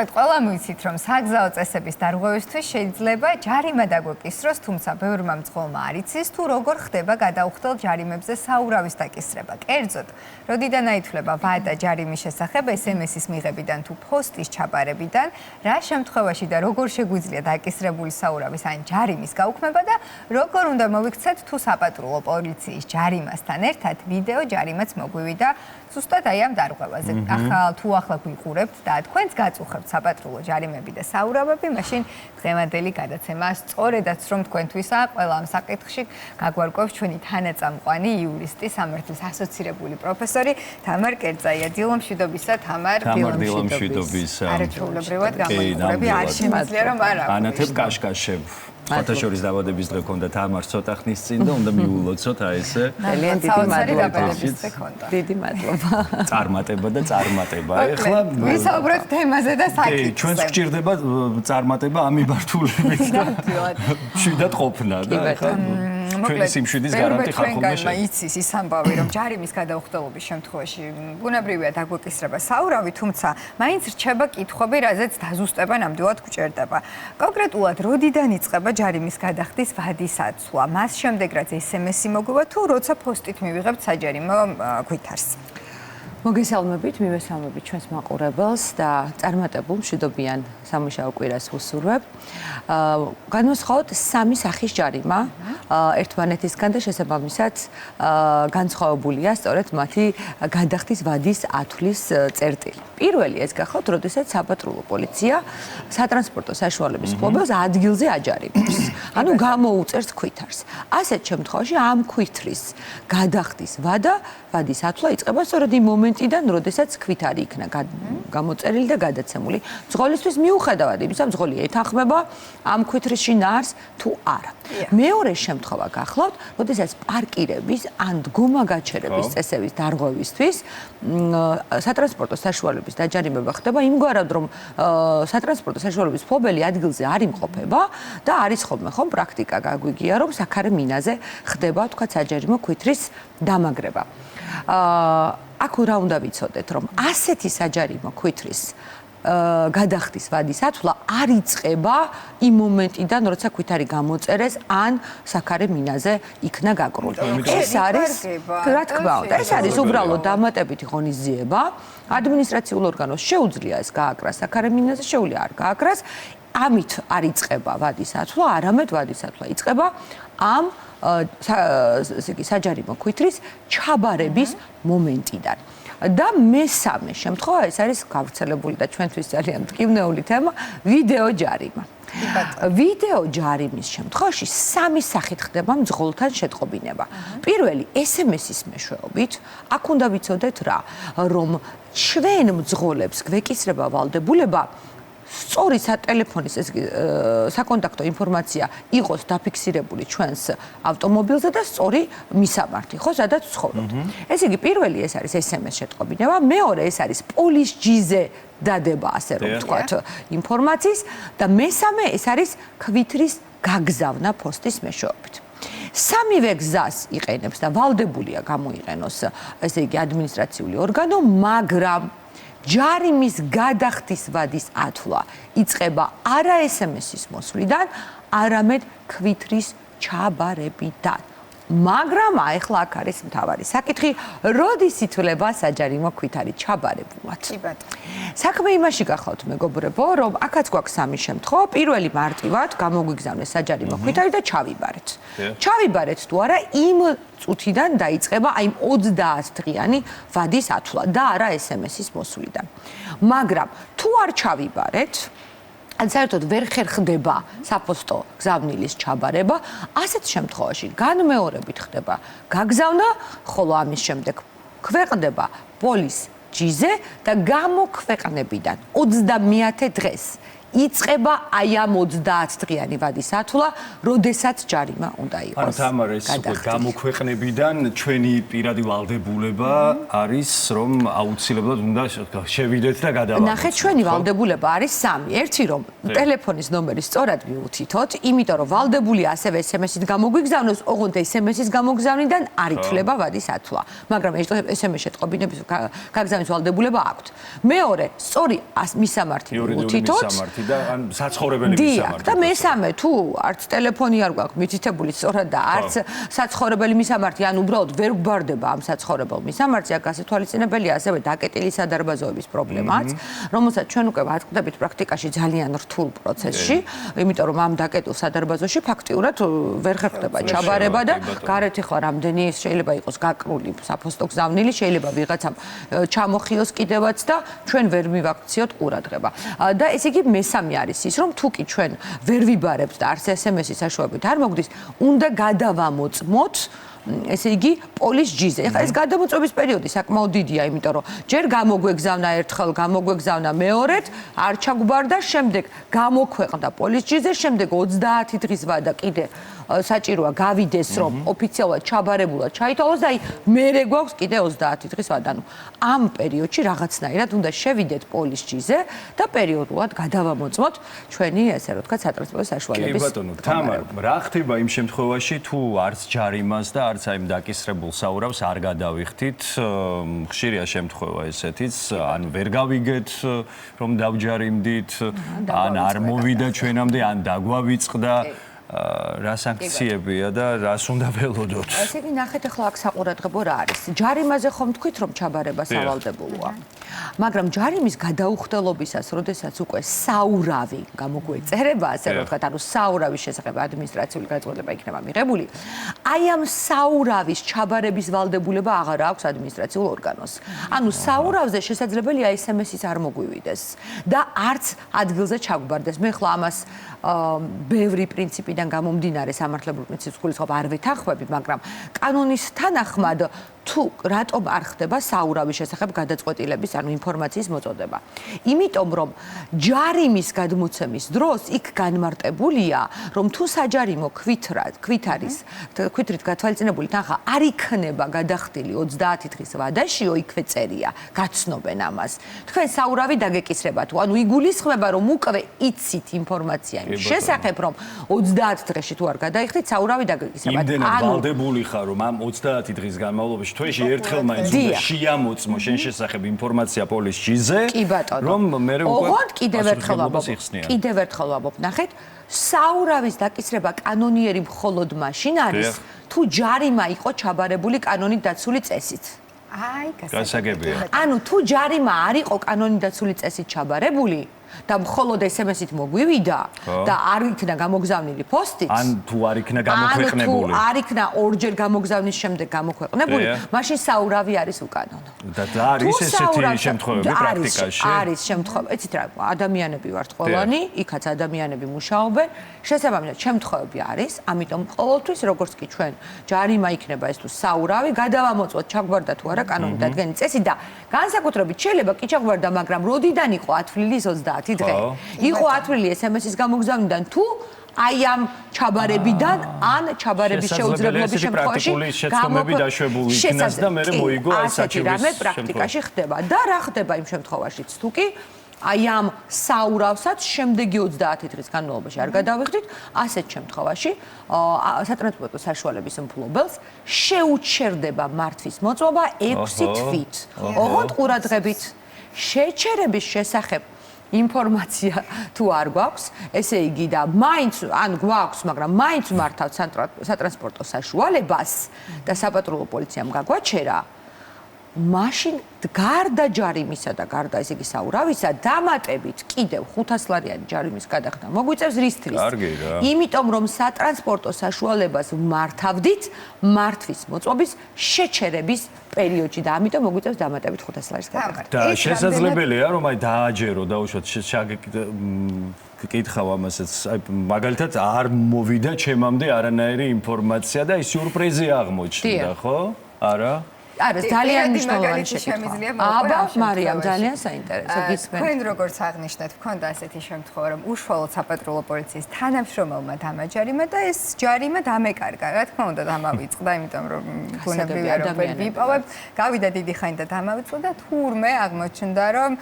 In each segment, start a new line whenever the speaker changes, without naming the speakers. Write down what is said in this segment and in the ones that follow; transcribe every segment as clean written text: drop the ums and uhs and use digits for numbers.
ყველა მივიცით, რომ საგზაო წესების დარღვევისთვის შეიძლება ჯარიმა დაგვეკისროს, თუმცა ბევრმა მძღოლმა არ იცის, თუ როგორ ხდება გადაუხდელ ჯარიმებზე საურავის დაკისრება. კერძოდ, როდიდან აითვლება ვადა ჯარიმის შესახებ SMS-ის მიღებიდან თუ პოსტის ჩაბარებიდან, რა შემთხვევაში და როგორ შეგვიძლია დაკისრებული საურავის ან ჯარიმის გაუქმება და როგორ უნდა მოვიქცეთ, თუ საპატრულო პოლიციის ჯარიმასთან ერთად ვიდეო ჯარიმაც მოგვივიდა ზუსტად აი ამ დარღვევაზე. თუ ახლა გვიყურებთ და თქვენც გაწუხებთ საპატრულო ჯარიმები და საურავები, მაშინ დღევანდელი გადაცემა სწორედაც რომ თქვენთვისა ყველა ამ საკითხში გაგვარკვევს ჩვენი თანაწამყვანი იურისტი, სამართლის ასოცირებული პროფესორი თამარ კერძაია. დილომშვიდობისა, თამარ
დილომშვიდობისა.
არაჩვეულებრივად გამოიყურები, არ შემიძლია რომ არ აქვს.
ანათებ კაშკაშებ. ფოტოშორის დაბადების დღე ქონდა თამარს ცოტა ხნის წინ და უნდა მიულოცოთ აი ესე.
ძალიან დიდი მადლობა.
დიდი მადლობა.
წარმატება და წარმატება. ეხლა
ვისაუბროთ თემაზე და საკითხზე.
ჩვენს გვჭირდება წარმატება ამ მიმართულებით და მშვიდად ყოფნა და ეხლა ჩვენი სიმშვიდის გარანტი ხალხმა
შეგვიძლია იცის ის ამბავი, რომ ჯარიმის გადაუხდელობის შემთხვევაში ბუნებრივია დაგვეკისრება საურავი, თუმცა მაინც რჩება კითხვები, რაზეც დაზუსტება ნამდვილად გვჭირდება. კონკრეტულად, როდიდან იწყება ჯარიმის გადახდის ვადის აცვლა? მას შემდეგ, რაც SMS-ი მოგვივა თუ როცა პოსტით მივიღებთ საჯარიმო ქვითარს?
მოგესალმებით, მივესალმებით ჩვენს მაყურებელს და წარმატებულ მშვიდობიან სამუშაო კვირას ვუსურვებ. განვასხვაოთ სამი სახის ჯარიმა ერთმანეთისგან და შესაბამისად განსხვავებულია სწორედ მათი გადახდის ვადის ათვლის წერტილი. პირველი ეს გახავთ, როდესაც საპატრულო პოლიცია სატრანსპორტო საშუალების მფლობელს ადგილზე აჯარიმებს. ანუ გამოუწერს ქვითარს. ასეთ შემთხვევაში ამ ქვითრის გადახდის ვადის ათვლა იწყება სწორედ იმ მომენტიდან, როდესაც ქვითარი იქნა გამოწერილი და გადაცემული. მძღოლისთვის მიუხედავად იმისა, მძღოლი ეთანხმება ამ ქვითრის შინაარს თუ არა. მეორე შემთხვევა გახლავთ, როდესაც პარკირების ან დგომა-გაჩერების წესების დარღვევისთვის სატრანსპორტო საშუალების დაჯარიმება ხდება იმგვარად, რომ სატრანსპორტო საშუალების მფლობელი ადგილზე არ იმყოფება და არის ხოლმე ხომ პრაქტიკა გაგვიგია, რომ საქარე მინაზე ხდება თქვა საჯარიმო ქვითრის დამაგრება. აქ რა უნდა ვიცოდეთ, რომ ასეთი საჯარიმო ქვითრის გადახდის ვადის ათვლა არ იწყება იმ მომენტიდან, როცა ქვითარი გამოწერეს ან საქარე მინაზე იქნა გაკრული. ეს არის, რა თქმა უნდა, ეს არის უბრალოდ დამატებითი ღონისძიება. ადმინისტრაციულ ორგანოს შეუძლია ეს გააკრას საქარე მინაზე, შეუძლია არ გააკრას. ამით არ იწყება ვადის ათვლა, არამედ ვადის ათვლა იწყება ამ საჯარიმო ქვითრის ჩაბარების მომენტიდან. და მესამე შემთხვევა ეს არის გავრცელებული და ჩვენთვის ძალიან მტკივნეული თემა ვიდეო ჯარიმა. ვიდეო ჯარიმის შემთხვევაში სამი სახით ხდება მძღოლთან შეტყობინება. პირველი SMS-ის მეშვეობით, აქ უნდა ვიცოდეთ რა, რომ ჩვენ მძღოლებს გვეკისრება ვალდებულება სწორი სატელეფონის საკონტაქტო ინფორმაცია იყოს დაფიქსირებული ჩვენს ავტომობილზე და სწორი მისამართი, ხო, სადაც ვცხოვრობთ. ესე იგი, პირველი ეს არის SMS შეტყობინება, მეორე ეს არის პოლის ჯიზე დადება, ასე რომ ვთქვათ, ინფორმაციის და მესამე ეს არის ქვითრის გაგზავნა პოსტის მეშვეობით. სამივე გზას იყენებს და ვალდებულია გამოიყენოს, ესე იგი, ადმინისტრაციული ორგანო, მაგრამ ჯარიმის გადახდის ვადის ათვლა იწყება არა SMS-ის მოსვლიდან, არამედ ქვითრის ჩაბარებიდან. მაგრამ ახლა აქ არის მთავარი საკითხი, როდის ითვლება საჯარიმო ქვითარი ჩაბარებულად. საქმე იმაში გახლავთ, მეგობრებო, რომ აქაც გვაქვს სამი შემთხვევა. პირველი მარტივად გამოგვიგზავნეს საჯარიმო ქვითარი და ჩავიბარეთ. ჩავიბარეთ თუ არა, იმ წუთიდან დაიწყება აი 30 დღიანი ვადის ათვლა და არა SMS-ის მოსვლიდან. მაგრამ თუ არ ჩავიბარეთ, ან საერთოდ ვერ ხერხდება საფოსტო გზავნილის ჩაბარება, ასეთ შემთხვევაში განმეორებით ხდება გაგზავნა, ხოლო ამის შემდეგ ქვეყნდება პოლის ჯიზე და გამოქვეყნებიდან 30 დღეს იწყება აი ამ 30 დღიანი ვადის ათვლა, როდესაც ჯარიმა უნდა იყოს.
ანუ თამარ ეს უკვე გამოქვეყნებიდან ჩვენი პირადი ვალდებულება არის რომ აუცილებლად უნდა შევიდეთ და გადავამოწმოთ.
ნახეთ, ჩვენი ვალდებულება არის სამი. ერთი რომ ტელეფონის ნომერი სწორად მიუთითოთ, იმიტომ რომ ვალდებული ასევე SMS-ით გამოგვიგზავნოს, ოღონდ SMS-ის გამოგზავნიდან არ ითვლება ვადის ათვლა. მაგრამ SMS-ში შეტყობინების გაგზავნის ვალდებულება აქვთ. მეორე, სწორი მისამართი მიუთითოთ.
მისამართი და ან საცხოვრებელი მისამართი.
და მესამე, თუ არც ტელეფონი არ გვაქვს მითითებული სწორად და არც საცხოვრებელი მისამართი, ან უბრალოდ ვერ გვბარდება ამ საცხოვრებელ მისამართზე, აქ გასათვალისწინებელია ასევე დაკეტილი სადარბაზოების პრობლემაც, რომელსაც ჩვენ უკვე ვაწყდებით პრაქტიკაში ძალიან რთულ პროცესში, იმიტომ რომ ამ დაკეტილ სადარბაზოში ფაქტიურად ვერ ხერხდება ჩაბარება და გარეთ ახლა რამდენი შეიძლება იყოს გაკრული საფოსტო გზავნილი, შეიძლება ვიღაცამ ჩამოხიოს კიდევაც და ჩვენ ვერ მივაქციოთ ყურადღება. და ესე იგი მესამე არის ის, რომ თუ კი ჩვენ ვერ ვიბარებთ და არც SMS-ის საშუალებით არ მოგდის, უნდა გადავამოწმოთ ესე იგი პოლის ჯიზე. ეხლა ეს გადამოწმების პერიოდი საკმაოდ დიდია, იმიტომ რომ ჯერ გამოგვეგზავნა ერთხელ, გამოგვეგზავნა მეორედ, არ ჩაგვბარდა, შემდეგ გამოქვეყნდა პოლის ჯიზე, შემდეგ 30 დღის ვადა კიდე საჭიროა გავიდეს, რომ ოფიციალურად ჩაბარებულად ჩაითვალოს და აი მერე გვაქვს კიდე 30 დღის ვადა. ანუ ამ პერიოდში რაღაცნაირად უნდა შევიდეთ პოლის ჯიზე და პერიოდულად გადავამოწმოთ ჩვენი ესე რომ ვთქვათ სატრანსპორტო საშუალების.
კი ბატონო, თამარ, რა ხდება იმ შემთხვევაში, თუ არც ჯარიმას და არც აი დაკისრებულ საურავს არ გადავიხდით? ხშირია შემთხვევა ესეთიც, ან ვერ გავიგეთ, რომ დავჯარიმდით, ან არ მოვიდა ჩვენამდე, ან დაგვავიწყდა. რა სანქციებია და რას უნდა ველოდოთ?
ესე იგი ნახეთ ახლა აქ საყურადღებო რა არის. ჯარიმაზე ხომ თქვით რომ ჩაბარება სავალდებულოა. მაგრამ ჯარიმის გადაუხდელობისას, როდესაც უკვე საურავი გამოგვეწერება, ასე რომ ვთქვათ, ანუ საურავის შესახებ ადმინისტრაციული გადაწყვეტილება იქნება მიღებული, აი ამ საურავის ჩაბარების ვალდებულება აღარ აქვს ადმინისტრაციულ ორგანოს. ანუ საურავზე შესაძლებელია SMS-ის არ მოგვივიდეს და არც ადგილზე ჩაგვბარდეს. მე ხლა ამას ბევრი პრინციპიდან გამომდინარე სამართლებრივ პრინციპს გულისხმობ არ ვეთანხმები, მაგრამ კანონის თანახმად თუ რატომ არ ხდება საურავის შესახებ გადაწყვეტილების, ანუ ინფორმაციის მოწოდება. იმიტომ რომ ჯარიმის გადმოცემის დროს იქ განმარტებულია, რომ თუ საჯარიმო ქვითრით გათვალისწინებული თანხა არ იქნება გადახდილი 30 დღის ვადაშიო, იქვე წერია, გაცნობენ ამას. თქვენ საურავი დაგეკისრება თუ, ანუ იგულისხმება, რომ უკვე იცით ინფორმაცია იმ შესახებ, რომ 30 დღეში თუ არ გადაიხდით, საურავი დაგეკისრება.
იმდენად ვალდებული ხარ, რომ ამ 30 დღის განმავლობაში თვეში ერთხელ მაინც უნდა შეამოწმო შენ შესახებ ინფორმაცია პოლის ჯიზე, რომ მე
ოღონდ კიდევ ერთხელ ვამბობ, ნახეთ, საურავის დაკისრება კანონიერი მხოლოდ მაშინ არის, თუ ჯარიმა იყო ჩაბარებული კანონით დაცული წესით.
აი,
გასაგებია.
ანუ თუ ჯარიმა არ იყო კანონით დაცული წესით ჩაბარებული და მხოლოდ SMS-ით მოგვივიდა და არ იქნა გამოგზავნილი პოსტით,
ან თუ არ იქნა გამოქვეყნებული,
ან თუ არ იქნა ორჯერ გამოგზავნის შემდეგ გამოქვეყნებული, მაშინ საურავი არის უკანონო.
და არის ესეთი შემთხვევები პრაქტიკაში?
არის შემთხვევა, იცით რა, ადამიანები ვართ ყველანი, იქაც ადამიანები მუშაობენ, შესაბამისად შემთხვევები არის, ამიტომ ყოველთვის როგორც კი ჩვენ ჯარიმა იქნება ეს თუ საურავი, გადავამოწმოთ ჩაგვარდა თუ არა კანონით დადგენილი წესი და განსაკუთრებით შეიძლება კი ჩაგვარდა, მაგრამ როდიდან იყო ათვლილის 30 დღე. იყო ათვლილი SMS-ის გამოგზავნიდან თუ აი ამ ჩაბარებიდან ან ჩაბარების შეუძლებლობის შემთხვევაში
შეცდომები დაშვებული იქნას და მე მოიგო ეს საჭირო
რამე პრაქტიკაში ხდება და რა ხდება იმ შემთხვევაშიც თუ კი აი ამ საურავსაც შემდეგი 30 დღის განმავლობაში არ გადავიხდით, ასეთ შემთხვევაში სატრანსპორტო საშუალების მფლობელს შეუჩერდება მართვის მოწმობა 6 თვით. ოღონდ ყურადღებით შეჩერების შესახებ ინფორმაცია თუ არ გვაქვს, ესე იგი და მაინც ან გვაქვს, მაგრამ მაინც მართავთ სატრანსპორტო საშუალებას და საპატრულო პოლიციამ გაგვაჩერა, მაშინ გარდა ჯარიმისა და გარდა ესე იგი საურავისა დამატებით კიდევ 500 ლარიანი ჯარიმის გადახდა მოგვიწევს რის თვლის. იმიტომ რომ სატრანსპორტო საშუალებას მართავდით მართვის მოწმობის შეჩერების პერიოდში და ამიტომ მოგვიწევს დამატებით 500 ლარის გადახდა.
და შესაძლებელია რომ აი დააჯერო და უშუალოდ კითხავ ამასაც, აი მაგალითად არ მოვიდა ჩემამდე არანაირი ინფორმაცია და ის სიურპრიზი აღმოჩნდა, ხო? არა?
არა, ძალიან მნიშვნელოვანი
შემიძლია
შეკითხვა. აბა, მარიამ, ძალიან საინტერესო გისმენთ.
თქვენ როგორც აღნიშნეთ, გქონდა ასეთი შემთხვევა, რომ უშუალოდ საპატრულო პოლიციის თანამშრომელმა დამაჯარიმა და ეს ჯარიმა დამეკარგა. რა თქმა უნდა, დამავიწყდა, იმიტომ რომ ბუნებრივია რომ ვიპოვებ. გავიდა დიდი ხანი და დამავიწყდა და თურმე აღმოჩნდა, რომ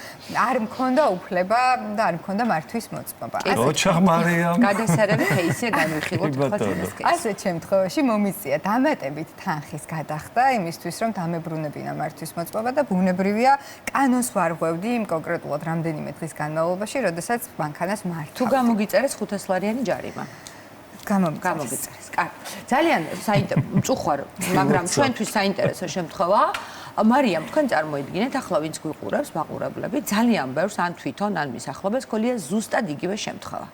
არ მქონდა უფლება და არ მქონდა მართვის მოწმობა.
ოჩახ მარიამ.
გადასარევი кейსია განვიხილოთ ხო ეს кейსი.
ასეთ შემთხვევაში მომიწია დამატებით თანხის გადახდა იმისთვის, რომ დამებრუნებინა მართვის მოწმობა და ბუნებრივია კანონს ვარღვევდი იმ კონკრეტულად რამდენიმე დღის განმავლობაში, როდესაც მანქანას მართავ.
თუ გამოგიწერეს 500 ლარიანი ჯარიმა. გამოგიწერეს. კარგი. ძალიან მწუხვარ, მაგრამ ჩვენთვის საინტერესო შემთხვევაა. მარიამ, თქვენ წარმოიდგინეთ, ახლა ვინც გვიყურებს, მაყურებლები, ძალიან ბევრს ან თვითონ, ან მის ახლობელს ქოლია ზუსტად იგივე შემთხვევა.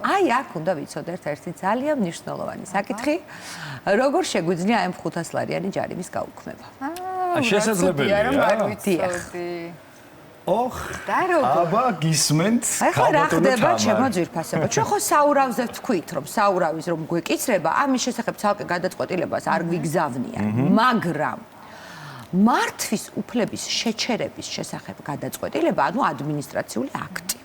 აი, აქ უნდა ვიცოდეთ ერთი ძალიან მნიშვნელოვანი საკითხი, როგორ შეგვიძლია ამ 500 ლარიანი ჯარიმის გაუქმება.
შესაძლებელია რა?
დიახ.
ოხ,
და როგორ?
აბა გისმენთ
ახლა რა ხდება ჩემო ძვირფასებო? ჩვენ ხო საურავზე ვთქვით, რომ საურავის რომ გვეკიცრება, ამის შესახებ ცალკე გადაწყვეტილებას არ გვიგზავნიან, მაგრამ მართვის უფლების შეჩერების შესახებ გადაწყვეტილება, ანუ ადმინისტრაციული აქტი.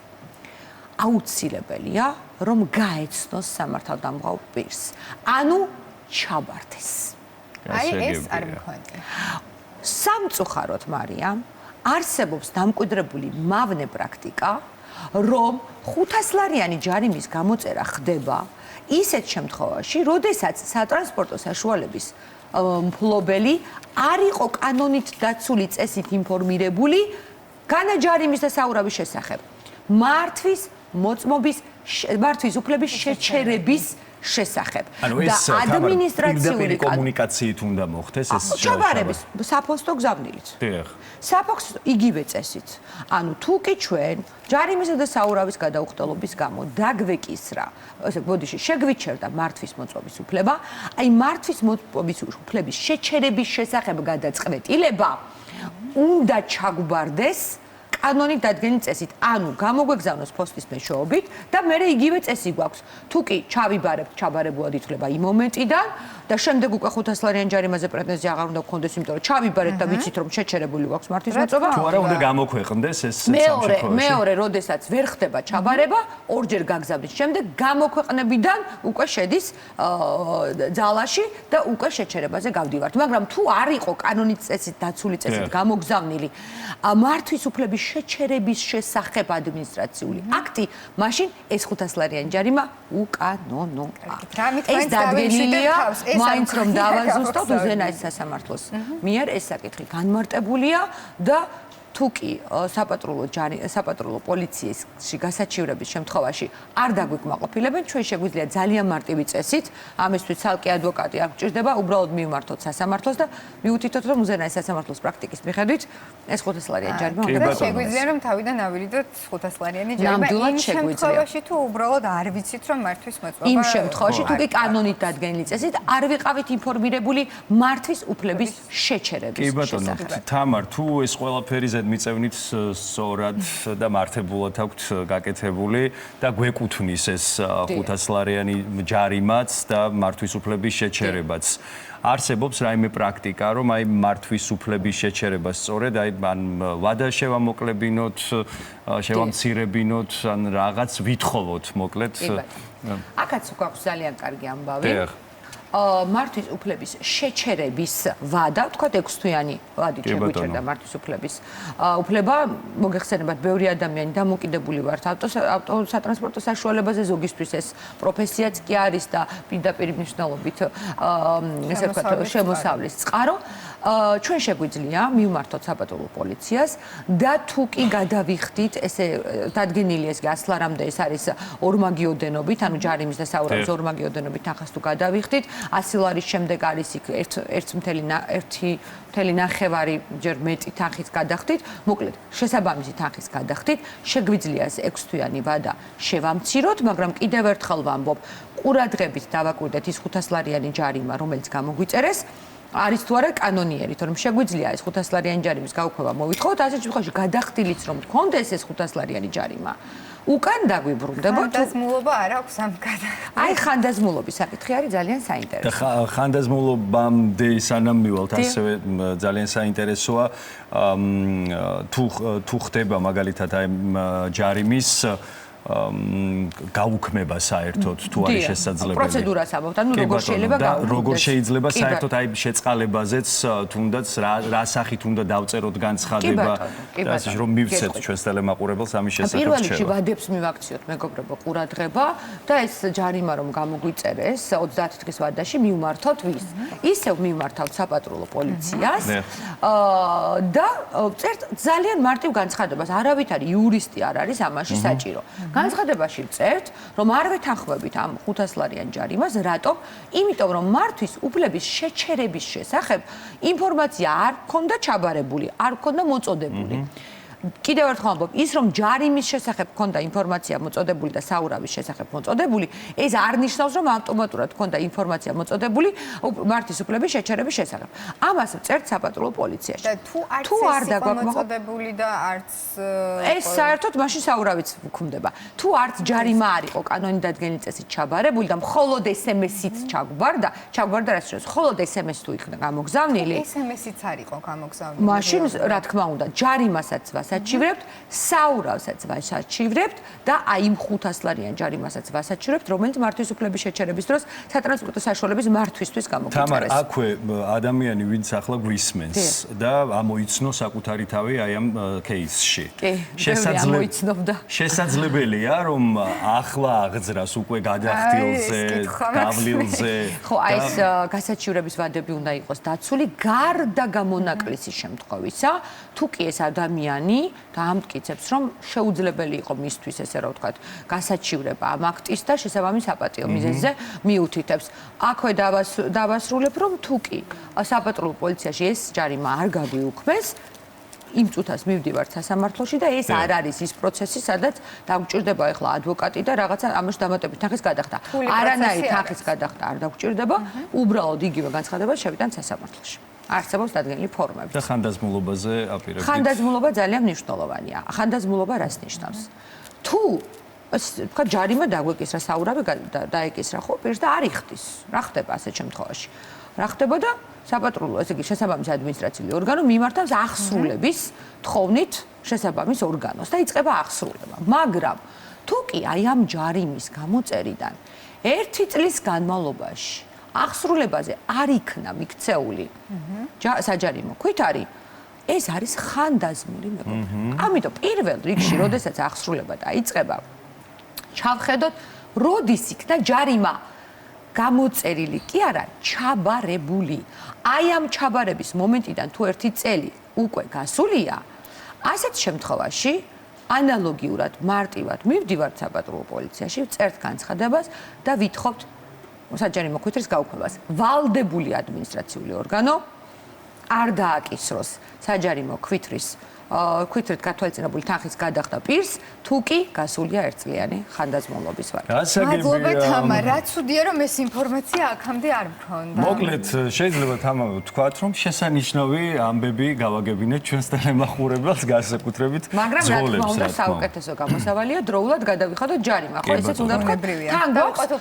აუცილებელია, რომ გაეცნოს სამართალდამღალ პირს. ანუ ჩაბარდეს.
აი ეს არ მქონია.
სამწუხაროდ, მარიამ, არსებობს დამკვიდრებული მავნე პრაქტიკა, რომ 500 ლარიანი ჯარიმის გამოწერა ხდება ისეთ შემთხვევაში, როდესაც სატრანსპორტო საშუალების მფლობელი არ იყო კანონით დაცული წესით ინფორმირებული განაჯარიმის და საურავის შესახებ. მართვის უფლების შეჩერების შესახებ.
და ადმინისტრაციული კომუნიკაციით უნდა მოხდეს ეს
ჩაბარების საფოსტო გზავნილით.
დიახ.
საფოსტო იგივე წესით. ანუ თუ კი ჩვენ ჯარიმისა და საურავის გადაუხდელობის გამო დაგვეკისრა, ესე ბოდიში შეგვიჩერდა მართვის მოწმობის უფლება, აი მართვის მოწმობის უფლების შეჩერების შესახებ გადაწყვეტილება უნდა ჩაგვბარდეს კანონით დადგენილი წესით, ანუ გამოგვეგზავნოს პოსტის მეშვეობით და მე იგივე წესი გვაქვს. თუ კი ჩავიბარებთ, ჩაბარებულად ითვლება იმ მომენტიდან და შემდეგ უკვე 500 ლარიან ჯარიმაზე პრეტენზია აღარ უნდა გქონდეს, იმიტომ რომ ჩავიბარეთ და ვიცით რომ შეჩერებული გვაქვს მართვის მოწმობა.
თუ არა უნდა გამოქვეყნდეს ეს სამშობლოში.
მეორე, როდესაც ვერ ხდება ჩაბარება, ორჯერ გაგზავნის შემდეგ გამოქვეყნებიდან უკვე შედის ძალაში და უკვე შეჩერებაზე გავდივართ. მაგრამ თუ არ იყო კანონით წესით დაცული წესით გამოგზავნილი მართვის უფლების შეჩერების შესახებ ადმინისტრაციული აქტი, მაშინ ეს 500 ლარიანი ჯარიმა უკანონოა. ეს დადგენილია, მაინც რომ დავაზუსტოთ უზენაეს სასამართლოს მიერ ეს საკითხი განმარტებულია და თუ კი საპატრულო პოლიციაში გასაჩივრების შემთხვევაში არ დაგვიკმაყოფილებენ, ჩვენ შეგვიძლია ძალიან მარტივი წესით, ამისთვის ცალკე ადვოკატი არ გვჭირდება, უბრალოდ მივმართოთ სასამართლოს და მიუთითოთ, რომ უზენაეს სასამართლოს პრაქტიკის მიხედვით ეს 500 ლარიანი ჯარიმა
უნდა შეგვიძლია რომ თავიდან ავირიდოთ 500 ლარიანი ჯარიმა იმ შემთხვევაში თუ უბრალოდ არ ვიცით რომ მართვის მოწმობა
იმ შემთხვევაში თუ კი კანონით დადგენილი წესით არ ვიყავით ინფორმირებული მართვის უფლების შეჩერების
კი ბატონო, თამარ, თუ ეს ყველაფერი მიწევნით სწორად და მართებულად აქვთ გაკეთებული და გვეკუთვნის ეს 500 ლარიანი ჯარიმაც და მართვის უფლების შეჩერებაც. არსებობს რაიმე პრაქტიკა, რომ აი მართვის უფლების შეჩერება სწორედ აი ან ვადა შევამოკლებინოთ, შევამცირებინოთ, ან რაღაც ვითხოვოთ, მოკლედ.
აქაც გვაქვს ძალიან კარგი ამბავი. მართვის უფლების შეჩერების ვადა, თქვათ 6 თვიანი ვადით შეგვიჩერდა მართვის უფლების უფლება, მოგეხსენებათ, ბევრი ადამიანი დამოკიდებული ვართ ავტოსატრანსპორტო საშუალებაზე, ზოგისთვის ეს პროფესიაც კი არის და პირდაპირ მნიშვნელობით ესე ვთქვათ, შემოსავლის წყარო. ჩვენ შეგვიძლია მივმართოთ საპატრულო პოლიციას და თუ კი გადავიხდით, ესე დადგენილი ეს 100 ლარამდე ეს არის ორმაგი ოდენობით, ანუ ჯარიმის და საურავის ორმაგი ოდენობით თანხას თუ გადავიხდით, 100 ლარის შემდეგ არის იქ 1.9 ჯერ მეტი თანხის გადახდით, მოკლედ შესაბამისი თანხის გადახდით, შეგვიძლია ეს 6 თვიანი ვადა შევამციროთ, მაგრამ კიდევ ერთხელ ვამბობ, ყურადღებით დავაკვირდეთ ის 500 ლარიანი ჯარიმა, რომელიც გამოგვიწერეს, არის თუ არა კანონიერი, თორემ შეგვიძლია ეს 500 ლარიანი ჯარიმის გაუქმება მოვითხოვოთ, ასეთ შემთხვევაში გადახდილიც რომ გქონდეს ეს 500 ლარიანი ჯარიმა, უკან დაგვიბრუნდება თუ
ხანდაზმულობა არ აქვს ამ გადახდა.
აი ხანდაზმულობის საკითხი არის ძალიან საინტერესო.
და ხანდაზმულობამდე სანამ მივალთ ასევე ძალიან საინტერესოა თუ ხდება მაგალითად აი ჯარიმის გაუქმება საერთოდ თუ არის შესაძლებელი.
პროცედურას ამბობთ, ანუ როგორ შეიძლება გაუქმდეს.
როგორ შეიძლება საერთოდ აი შეწყალებაზეც თუნდაც რა სახით უნდა დავწეროთ განცხადება და ასე რომ მივცეთ ჩვენს ტელემაყურებელს ამის შესახებ.
პირველ რიგში ვადებს მივაქციოთ მეგობრებო ყურადღება და ეს ჯარიმა რომ გამოგვიწერეს 30 დღის ვადაში მივმართოთ ვის? ისევ მივმართავთ საპატრულო პოლიციას და წერთ ძალიან მარტივ განცხადებას, არავითარი იურისტი არ არის ამაში საჭირო. განცხადებაში წერთ, რომ არ ვეთანხმებით ამ 500 ლარიან ჯარიმას, რატომ? იმიტომ რომ მართვის უფლების შეჩერების შესახებ ინფორმაცია არ ქონდა ჩაბარებული, არ ქონდა მოწოდებული. კიდევ ერთხელ ვამბობ, ის რომ ჯარიმის შესახებ ქონდა ინფორმაცია მოწოდებული და საურავის შესახებ მოწოდებული, ეს არ ნიშნავს, რომ ავტომატურად ქონდა ინფორმაცია მოწოდებული მართვის უფლების შეჩერების შესახებ. ამას წერთ საპატრულო პოლიციაში.
და თუ არ დაგვაქვს მოწოდებული და არც
ეს საერთოდ მაშინ საურავიც გვქონდება. თუ არც ჯარიმა არ იყო კანონით დადგენილი წესით ჩაბარებული და მხოლოდ SMS-ით ჩაგვბარდა რას შეიძლება, მხოლოდ SMS თუ იქნა გამოგზავნილი.
SMS-იც არ იყო გამოგზავნილი.
მაშინ რა თქმა უნდა, ჯარიმასაც ვასაჩივრებთ, საურავსაც ვასაჩივრებთ და აი იმ 500 ლარიან ჯარიმასაც ვასაჩივრებთ, რომელიც მართვის უფლების შეჩერების დროს სატრანსპორტო საშუალების მართვისთვის გამოგვიწერეს.
თამარ, აქვე ადამიანი ვინც ახლა გვისმენს და ამოიცნო საკუთარი თავი აი ამ кейსში. შესაძლებელია რომ ახლა აღძრას უკვე გადახდილზე, გავლილზე.
ხო, აი ეს გასაჩივრების ვადები უნდა იყოს დაცული გარდა გამონაკლისის შემთხვევისა, თუ კი ეს ადამიანი დაამტკიცებს, რომ შეუძლებელი იყო მისთვის, ესე რა ვთქვათ, გასაჩივრება ამ აქტის და შესაბამის საპატიო მიზეზზე მიუთითებს. აქვე დავასრულებ, რომ თუ კი საპატრულო პოლიციაში ეს ჯარიმა არ გაგვიუქმეს, იმ წუთას მივდივართ სასამართლოში და ეს არ არის ის პროცესი, სადაც დაგვჭირდება ახლა ადვოკატი და რაღაცა ამაში დამატებით თანხის გადახდა. არანაირი თანხის გადახდა არ დაგვჭირდება, უბრალოდ იგივე განცხადება შევიტანთ სასამართლოში. არსებობს დადგენილი ფორმები.
და ხანდაზმულობაზე აპირებთ.
ხანდაზმულობა ძალიან მნიშვნელოვანია. ხანდაზმულობა რას ნიშნავს? თუ თქვა ჯარიმა დაგვეკისრა, საურავი დაეკისრა, ხო, პირს და არ იხდის. რა ხდება ასეთ შემთხვევაში? რა ხდება და საპატრულო, ესე იგი შესაბამის ადმინისტრაციული ორგანო მიმართავს აღსრულების თხოვნით შესაბამის ორგანოს და იწყება აღსრულება. მაგრამ თუ კი აი ამ ჯარიმის გამოწერიდან 1 წლის განმავლობაში აღსრულებაზე არ იქნა მიქცეული საჯარიმო ქვითარი, ეს არის ხანდაზმული მეგობრებო. ამიტომ პირველ რიგში, როდესაც აღსრულება დაიწყება, ჩავხედოთ, როდის იქნა ჯარიმა გამოწერილი, კი არა, ჩაბარებული. აი ამ ჩაბარების მომენტიდან თუ 1 წელი უკვე გასულია, ასეთ შემთხვევაში ანალოგიურად მარტივად მივდივართ საპატრულო პოლიციაში, წერთ განცხადებას და ვითხოვთ საჯარიმო ქვითრის გაუქმებას. ვალდებული ადმინისტრაციული ორგანო არ დააკისროს საჯარიმო ქვითრის ქვითრით გათვალისწინებული თანხის გადახდა პირს, თუ კი გასულია 1 წლიანი ხანდაზმულობის ვადა.
მადლობა თამარ, რა ცუდია რომ ეს ინფორმაცია აქამდე არ მქონდა.
მოკლედ შეიძლება თამარ ვთქვათ, რომ შესანიშნავი ამბები გავაგებინეთ ჩვენს ტელემაყურებელს განსაკუთრებით
მაგრამ რა თქმა უნდა საუკეთესო გამოსავალია დროულად გადავიხადოთ ჯარიმა, ხო ესეც უნდა ვთქვათ. თან გვაქვს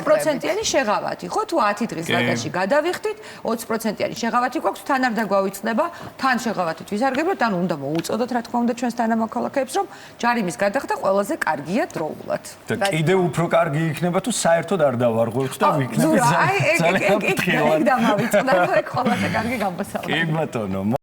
20%-იანი შეღავათი, ხო თუ 10 დღის ვადაში გადავიხდით, 20%-იანი შეღავათი გვაქვს, თან არ დაგვავიწყდება, თან შეღავათით ვისარგებლოთ, ანუ უნდა უწოდოთ რა თქმა უნდა ჩვენს თანამოქალაქეებს, რომ ჯარიმის გადახდა ყველაზე კარგია დროულად.
და კიდევ უფრო კარგი იქნება თუ საერთოდ არ დავარღვევთ და ვიქნებით ძალიან ფრთხილად.
აი, ეგ დამავიწყდა, რომ ყველაზე კარგი გამოსავალი.
კი ბატონო.